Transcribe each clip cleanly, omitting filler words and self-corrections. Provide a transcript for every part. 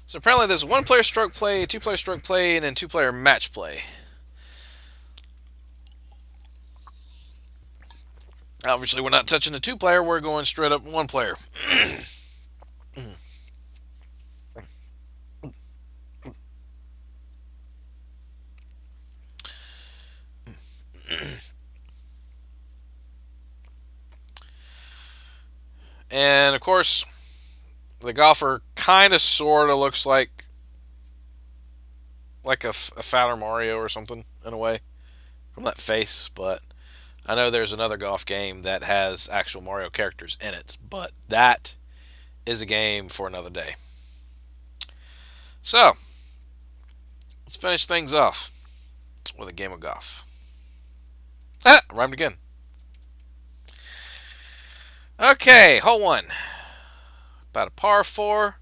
So apparently there's one-player stroke play, two-player stroke play, and then two-player match play. Obviously, we're not touching the two-player. We're going straight up one-player. And, of course, the golfer kind of, sort of looks like a fatter Mario or something, in a way, from that face. But I know there's another golf game that has actual Mario characters in it. But that is a game for another day. So, let's finish things off with a game of golf. Ah, rhymed again. Okay, hole one. About a par four.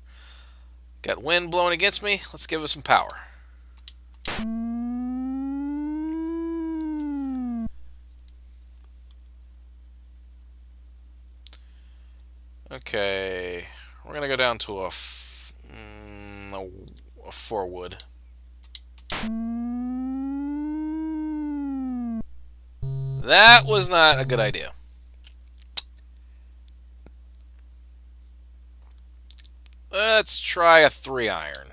Got wind blowing against me. Let's give it some power. Okay, we're gonna go down to a four wood. That was not a good idea. Let's try a 3-iron.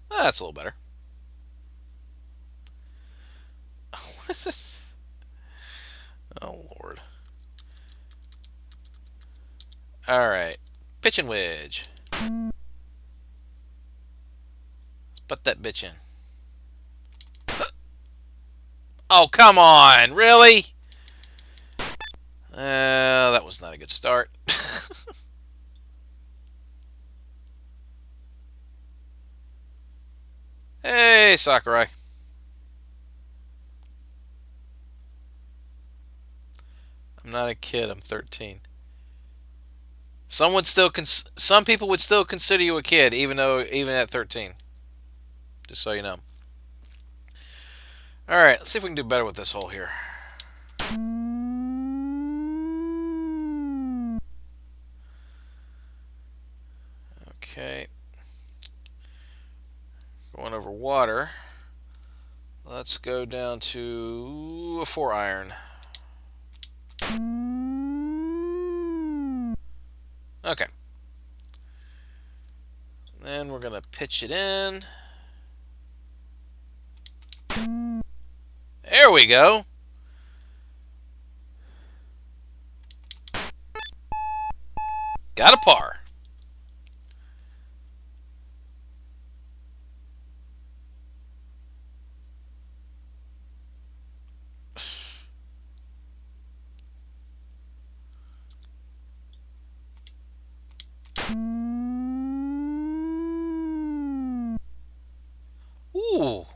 That's a little better. What is this? Oh, Lord. Alright. Pitching wedge. Let's put that bitch in. Oh, come on. Really? That was not a good start. Hey, Sakurai. I'm not a kid. I'm 13. Some people would still consider you a kid, even at 13. Just so you know. All right, let's see if we can do better with this hole here. Okay. Going over water. Let's go down to a 4-iron. Okay. Then we're going to pitch it in. There we go. Got a par. Ooh.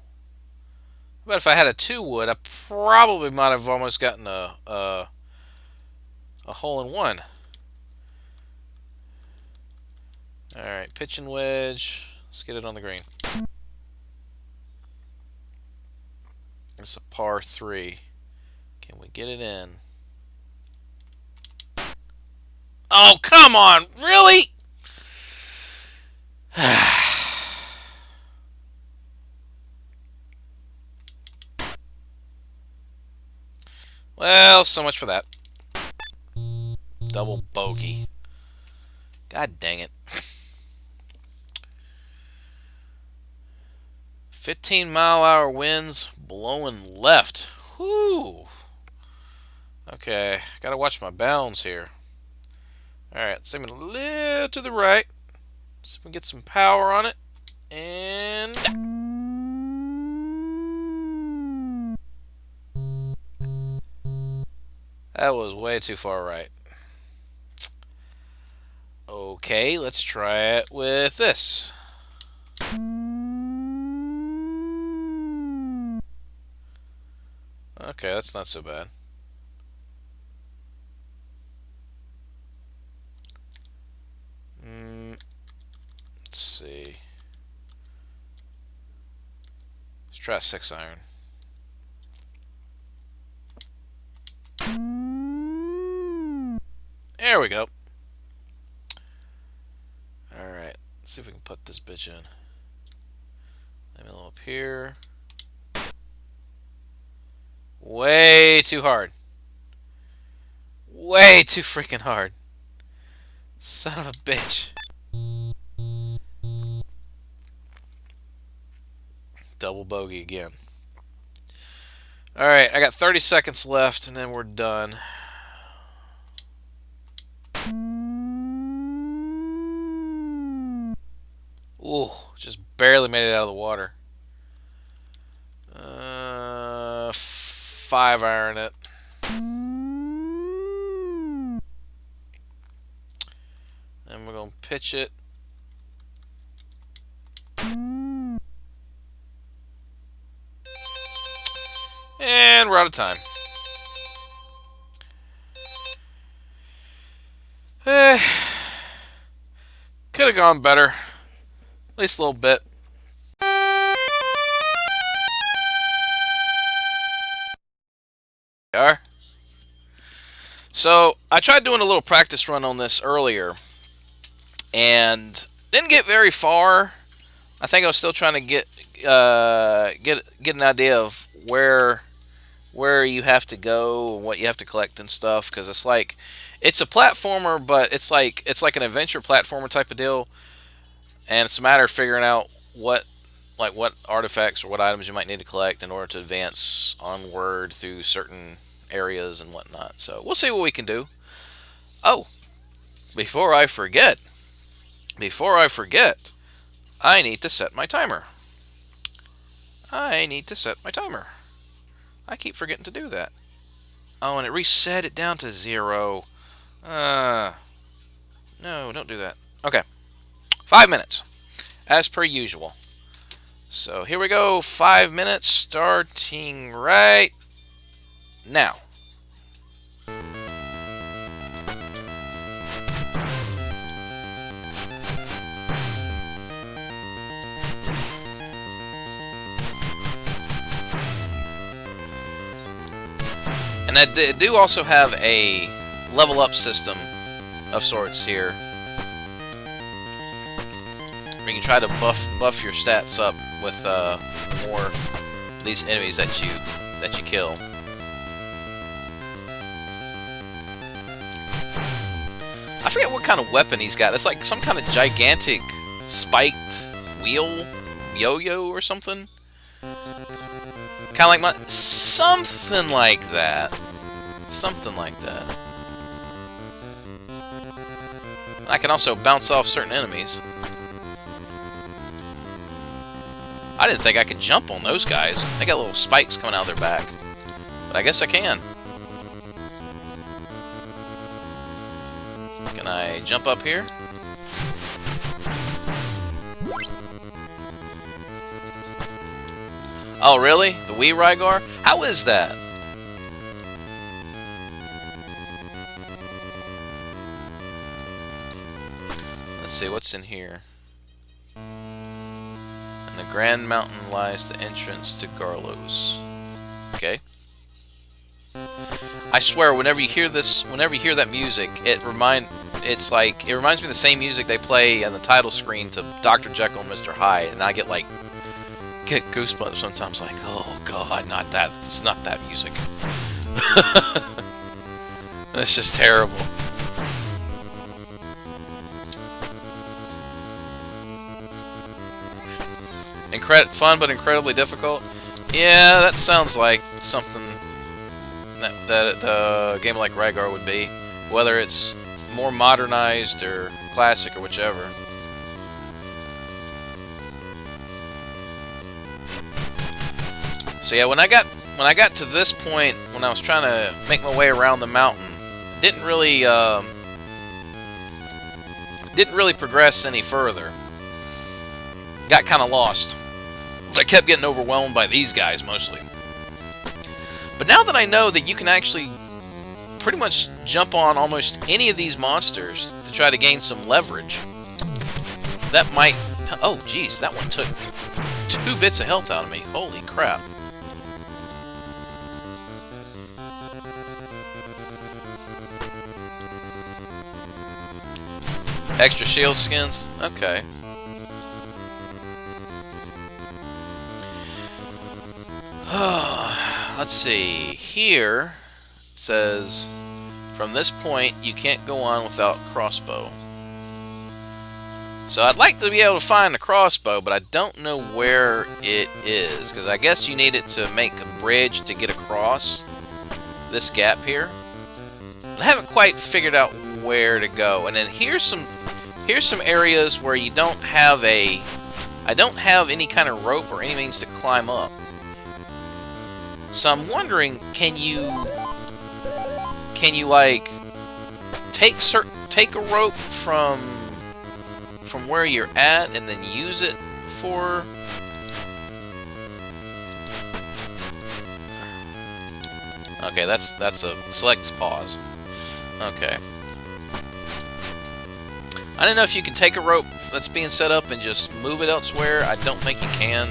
But if I had a 2-wood, I probably might have almost gotten a hole-in-one. Alright, pitch and wedge. Let's get it on the green. It's a par 3. Can we get it in? Oh, come on! Really? Well, so much for that. Double bogey. God dang it. 15-mile-an-hour winds blowing left. Whoo. Okay, gotta watch my bounds here. Alright, so I'm a little to the right. So we can get some power on it. And that was way too far right. Okay, let's try it with this. Okay, that's not so bad. Let's see. Let's try a 6-iron. There we go. Let's see if we can put this bitch in. Maybe a little up here. Way too hard. Way too freaking hard. Son of a bitch. Double bogey again. Alright, I got 30 seconds left and then we're done. Ooh, just barely made it out of the water. 5 iron it. And we're going to pitch it. And we're out of time. Could have gone better. At least a little bit. Are. So I tried doing a little practice run on this earlier and didn't get very far. I think I was still trying to get an idea of where you have to go and what you have to collect and stuff, because it's like it's a platformer, but it's like an adventure platformer type of deal, and it's a matter of figuring out what artifacts or what items you might need to collect in order to advance onward through certain areas and whatnot. So we'll see what we can do. Oh, before I forget, I need to set my timer. I keep forgetting to do that. Oh, and it reset it down to 0. No, don't do that. Okay. 5 minutes, as per usual. So here we go. 5 minutes starting right now. And I do also have a level up system of sorts here. You can try to buff your stats up with more of these enemies that you kill. I forget what kind of weapon he's got. It's like some kind of gigantic spiked wheel yo-yo or something. Kind of like something like that. Something like that. I can also bounce off certain enemies. I didn't think I could jump on those guys. They got little spikes coming out of their back. But I guess I can. Can I jump up here? Oh, really? The Wii Rygar? How is that? Let's see, what's in here? In the Grand Mountain lies the entrance to Garlos. Okay. I swear, whenever you hear that music, it reminds me of the same music they play on the title screen to Dr. Jekyll and Mr. Hyde, and I get goosebumps sometimes, like, oh god, not that. It's not that music. That's just terrible. Fun but incredibly difficult. Yeah, that sounds like something that a game like Rygar would be, whether it's more modernized or classic or whichever. So yeah, when I got to this point, when I was trying to make my way around the mountain, didn't really progress any further. Got kind of lost. I kept getting overwhelmed by these guys mostly. But now that I know that you can actually pretty much jump on almost any of these monsters to try to gain some leverage, that might... Oh, geez, that one took 2 bits of health out of me. Holy crap. Extra shield skins? Okay. Let's see. Here it says, from this point, you can't go on without crossbow. So I'd like to be able to find the crossbow, but I don't know where it is, because I guess you need it to make a bridge to get across this gap here. I haven't quite figured out where to go. And then here's some areas where you don't have I don't have any kind of rope or any means to climb up. So I'm wondering, can you like take a rope from where you're at and then use it for... Okay, that's a select pause. Okay. I don't know if you can take a rope that's being set up and just move it elsewhere. I don't think you can.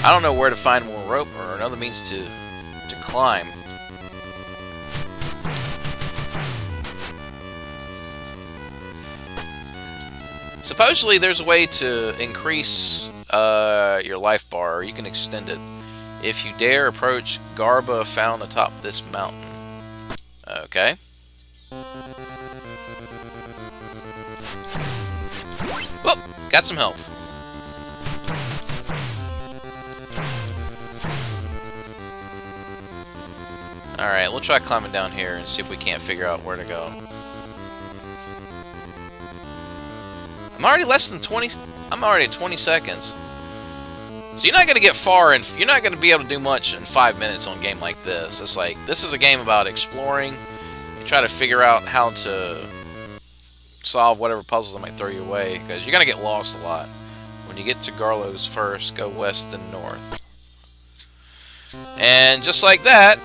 I don't know where to find more rope or another means to climb. Supposedly there's a way to increase your life bar, or you can extend it. If you dare approach Garba found atop this mountain. Okay. Whoop! Got some health. Alright, we'll try climbing down here and see if we can't figure out where to go. I'm already I'm already at 20 seconds. So you're not going to get far, and you're not going to be able to do much in 5 minutes on a game like this. It's like, this is a game about exploring. You try to figure out how to solve whatever puzzles that might throw you away, because you're going to get lost a lot. When you get to Garlo's first, go west and north. And just like that,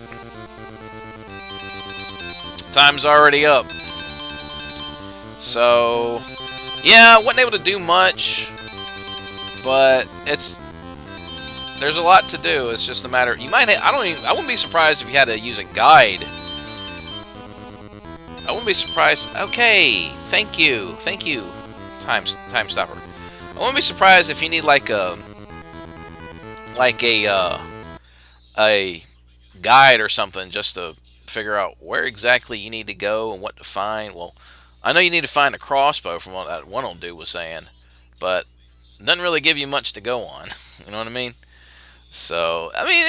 time's already up. So, yeah, I wasn't able to do much, but there's a lot to do. It's just a matter. You might. I wouldn't be surprised if you had to use a guide. I wouldn't be surprised. Okay, thank you. Time stopper. I wouldn't be surprised if you need like a guide or something just to figure out where exactly you need to go and what to find. Well, I know you need to find a crossbow from what that one old dude was saying, but it doesn't really give you much to go on. You know what I mean? So, I mean,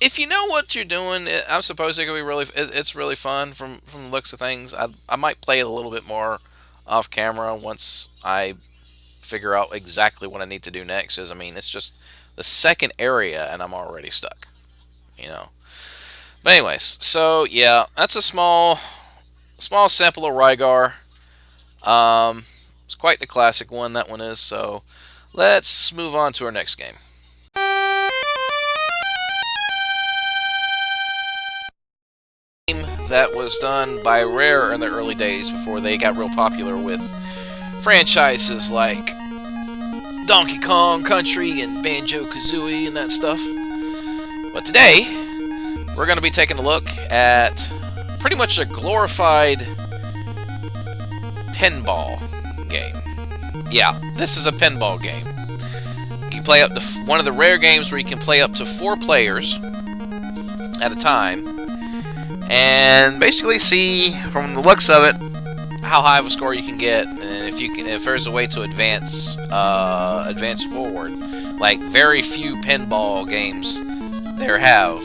if you know what you're doing, I'm supposed it's really fun from the looks of things. I might play it a little bit more off camera once I figure out exactly what I need to do next. I mean, it's just the second area and I'm already stuck, you know. But anyways, so yeah, that's a small sample of Rygar. It's quite the classic one, that one is. So let's move on to our next game. That was done by Rare in the early days before they got real popular with franchises like Donkey Kong Country and Banjo-Kazooie and that stuff. But today, we're going to be taking a look at pretty much a glorified pinball game. Yeah, this is a pinball game. You can play up to one of the rare games where you can play up to 4 players at a time, and basically see from the looks of it how high of a score you can get, and if there's a way to advance forward. Like very few pinball games there have,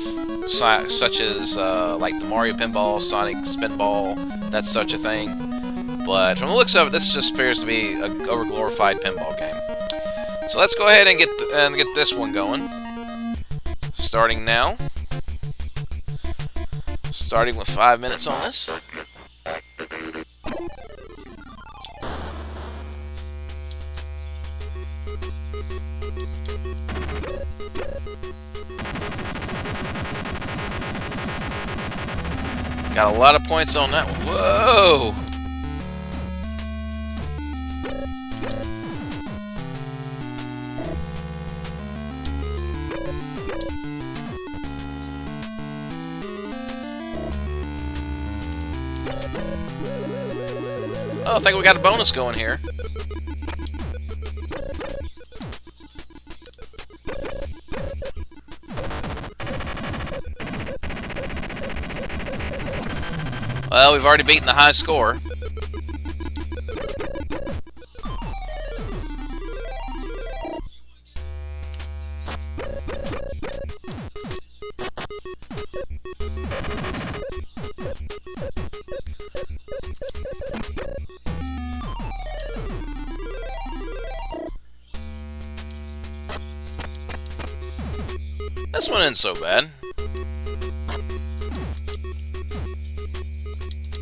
such as like the Mario Pinball, Sonic Spinball, that's such a thing. But from the looks of it, this just appears to be a over-glorified pinball game. So let's go ahead and get this one going. Starting now. Starting with 5 minutes on this. Got a lot of points on that one. Whoa! Oh, I think we got a bonus going here. Well, we've already beaten the high score. This one isn't so bad.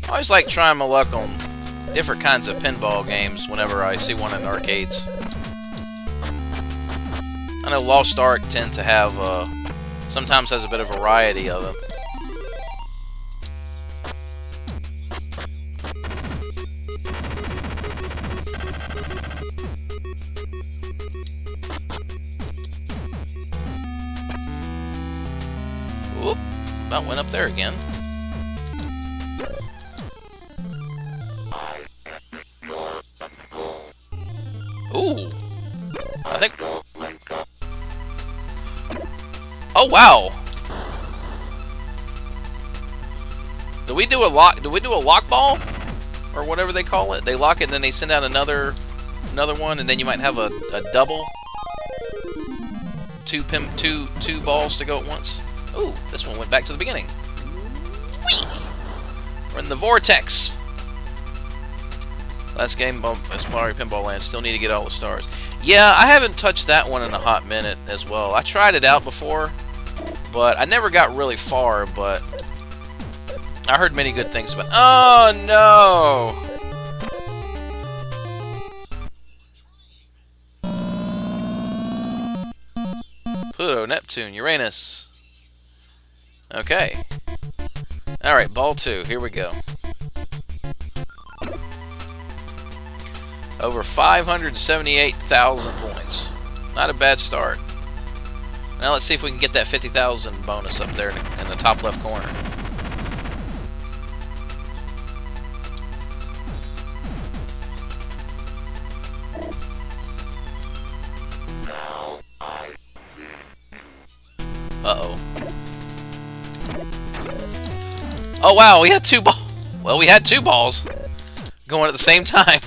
I always like trying my luck on different kinds of pinball games whenever I see one in arcades. I know Lost Ark tends to have, sometimes has a bit of variety of them. Whoop, about went up there again. Ooh, I think. Oh wow! Do we do a lock? Do we do a lock ball, or whatever they call it? They lock it, and then they send out another one, and then you might have a double. Two balls to go at once. Ooh, this one went back to the beginning. Whee! We're in the vortex. Last game of Mario Pinball Land. Still need to get all the stars. Yeah, I haven't touched that one in a hot minute as well. I tried it out before, but I never got really far, but I heard many good things about it. Oh, no! Pluto, Neptune, Uranus. Okay. Alright, ball 2. Here we go. Over 578,000 points. Not a bad start. Now let's see if we can get that 50,000 bonus up there in the top left corner. Uh-oh. Oh wow, we had two balls. Well, we had two balls going at the same time.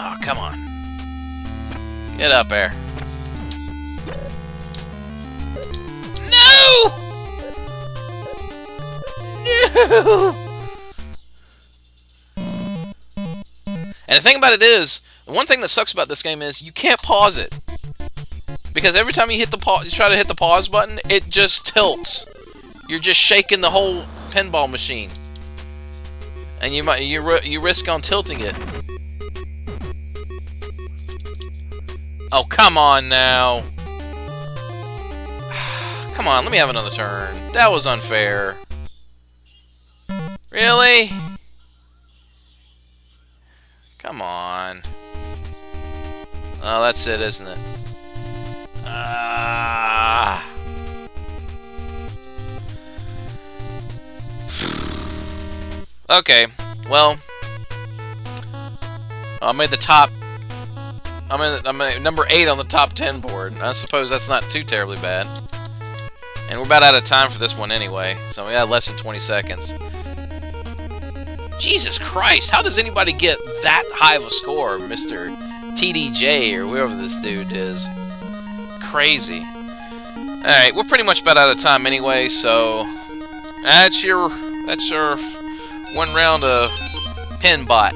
Oh, come on. Get up there. No! No! And the thing about it is, the one thing that sucks about this game is you can't pause it. Because every time you hit the you try to hit the pause button, it just tilts. You're just shaking the whole pinball machine. And you risk on tilting it. Oh, come on now. Come on, let me have another turn. That was unfair. Really? Come on. Oh, that's it, isn't it? Okay, well, I'm at the top. I'm at number 8 on the top 10 board. I suppose that's not too terribly bad. And we're about out of time for this one anyway, so we got less than 20 seconds. Jesus Christ, how does anybody get that high of a score, Mr. TDJ or whoever this dude is? Crazy. Alright, we're pretty much about out of time anyway, so that's your one round of Pinbot.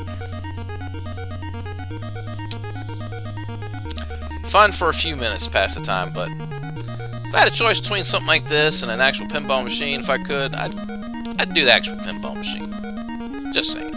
Fun for a few minutes past the time, but if I had a choice between something like this and an actual pinball machine, if I could, I'd do the actual pinball machine. Just saying.